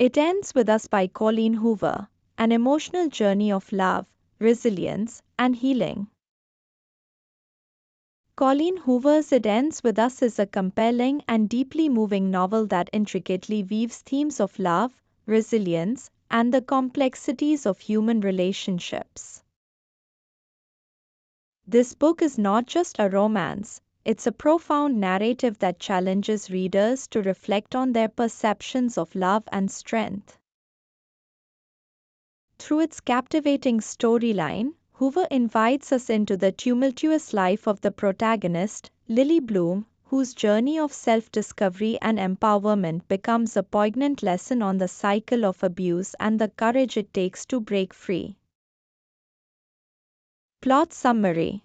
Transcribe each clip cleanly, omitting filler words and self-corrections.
It Ends With Us by Colleen Hoover, an emotional journey of love, resilience, and healing. Colleen Hoover's It Ends With Us is a compelling and deeply moving novel that intricately weaves themes of love, resilience, and the complexities of human relationships. This book is not just a romance, it's a profound narrative that challenges readers to reflect on their perceptions of love and strength. Through its captivating storyline, Hoover invites us into the tumultuous life of the protagonist, Lily Bloom, whose journey of self-discovery and empowerment becomes a poignant lesson on the cycle of abuse and the courage it takes to break free. Plot summary.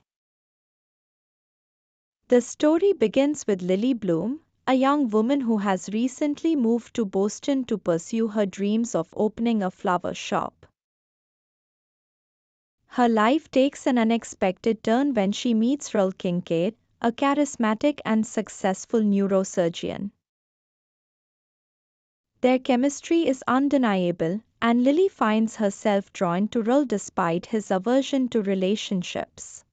The story begins with Lily Bloom, a young woman who has recently moved to Boston to pursue her dreams of opening a flower shop. Her life takes an unexpected turn when she meets Earl Kincaid, a charismatic and successful neurosurgeon. Their chemistry is undeniable, and Lily finds herself drawn to Earl despite his aversion to relationships.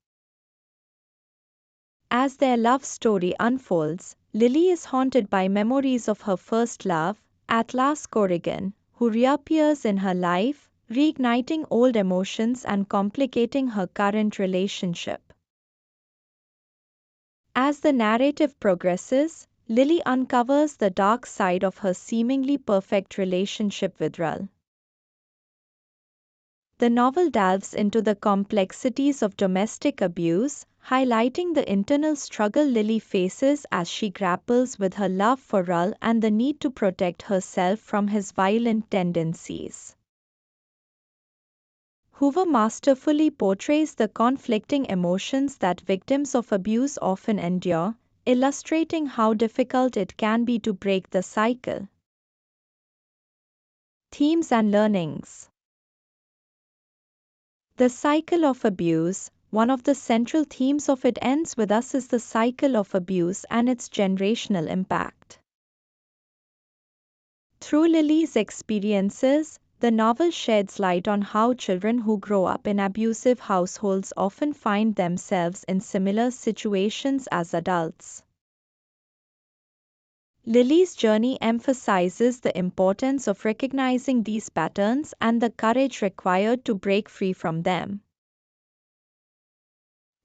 As their love story unfolds, Lily is haunted by memories of her first love, Atlas Corrigan, who reappears in her life, reigniting old emotions and complicating her current relationship. As the narrative progresses, Lily uncovers the dark side of her seemingly perfect relationship with Earl. The novel delves into the complexities of domestic abuse, highlighting the internal struggle Lily faces as she grapples with her love for Earl and the need to protect herself from his violent tendencies. Hoover masterfully portrays the conflicting emotions that victims of abuse often endure, illustrating how difficult it can be to break the cycle. Themes and learnings. The cycle of abuse. One of the central themes of It Ends With Us is the cycle of abuse and its generational impact. Through Lily's experiences, the novel sheds light on how children who grow up in abusive households often find themselves in similar situations as adults. Lily's journey emphasizes the importance of recognizing these patterns and the courage required to break free from them.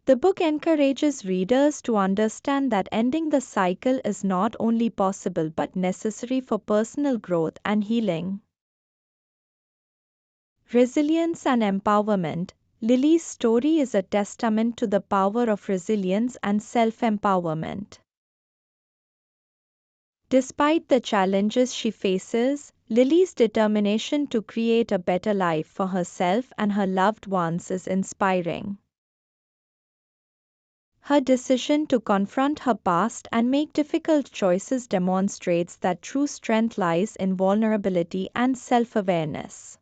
The book encourages readers to understand that ending the cycle is not only possible but necessary for personal growth and healing. Resilience and empowerment. Lily's story is a testament to the power of resilience and self-empowerment. Despite the challenges she faces, Lily's determination to create a better life for herself and her loved ones is inspiring. Her decision to confront her past and make difficult choices demonstrates that true strength lies in vulnerability and self-awareness.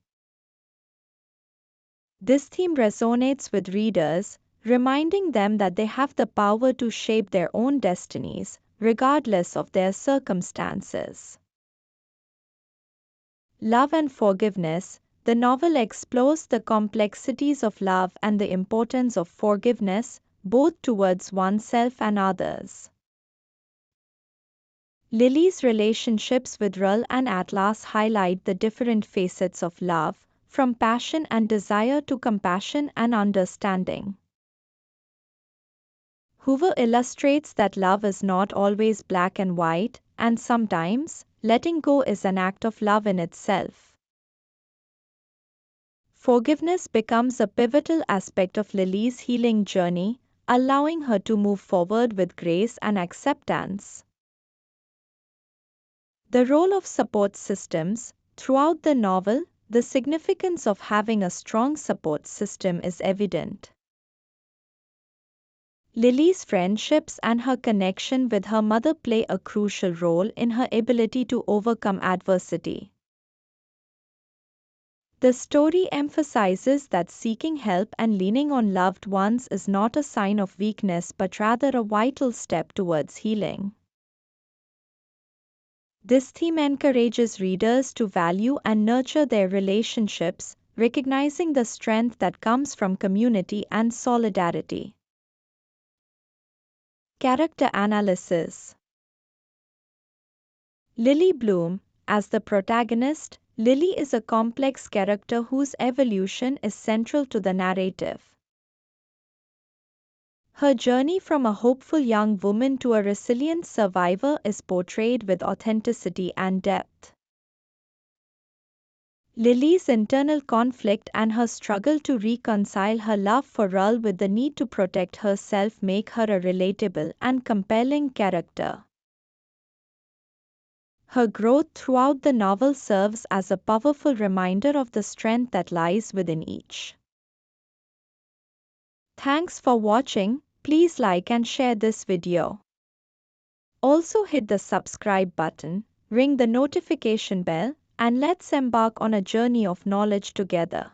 This theme resonates with readers, reminding them that they have the power to shape their own destinies, regardless of their circumstances. Love and forgiveness. The novel explores the complexities of love and the importance of forgiveness, both towards oneself and others. Lily's relationships with Earl and Atlas highlight the different facets of love, from passion and desire to compassion and understanding. Hoover illustrates that love is not always black and white, and sometimes, letting go is an act of love in itself. Forgiveness becomes a pivotal aspect of Lily's healing journey, allowing her to move forward with grace and acceptance. The role of support systems. Throughout the novel, the significance of having a strong support system is evident. Lily's friendships and her connection with her mother play a crucial role in her ability to overcome adversity. The story emphasizes that seeking help and leaning on loved ones is not a sign of weakness but rather a vital step towards healing. This theme encourages readers to value and nurture their relationships, recognizing the strength that comes from community and solidarity. Character analysis. Lily Bloom. As the protagonist, Lily is a complex character whose evolution is central to the narrative. Her journey from a hopeful young woman to a resilient survivor is portrayed with authenticity and depth. Lily's internal conflict and her struggle to reconcile her love for Rull with the need to protect herself make her a relatable and compelling character. Her growth throughout the novel serves as a powerful reminder of the strength that lies within each. Thanks for watching. Please like and share this video. Also hit the subscribe button, ring the notification bell, and let's embark on a journey of knowledge together.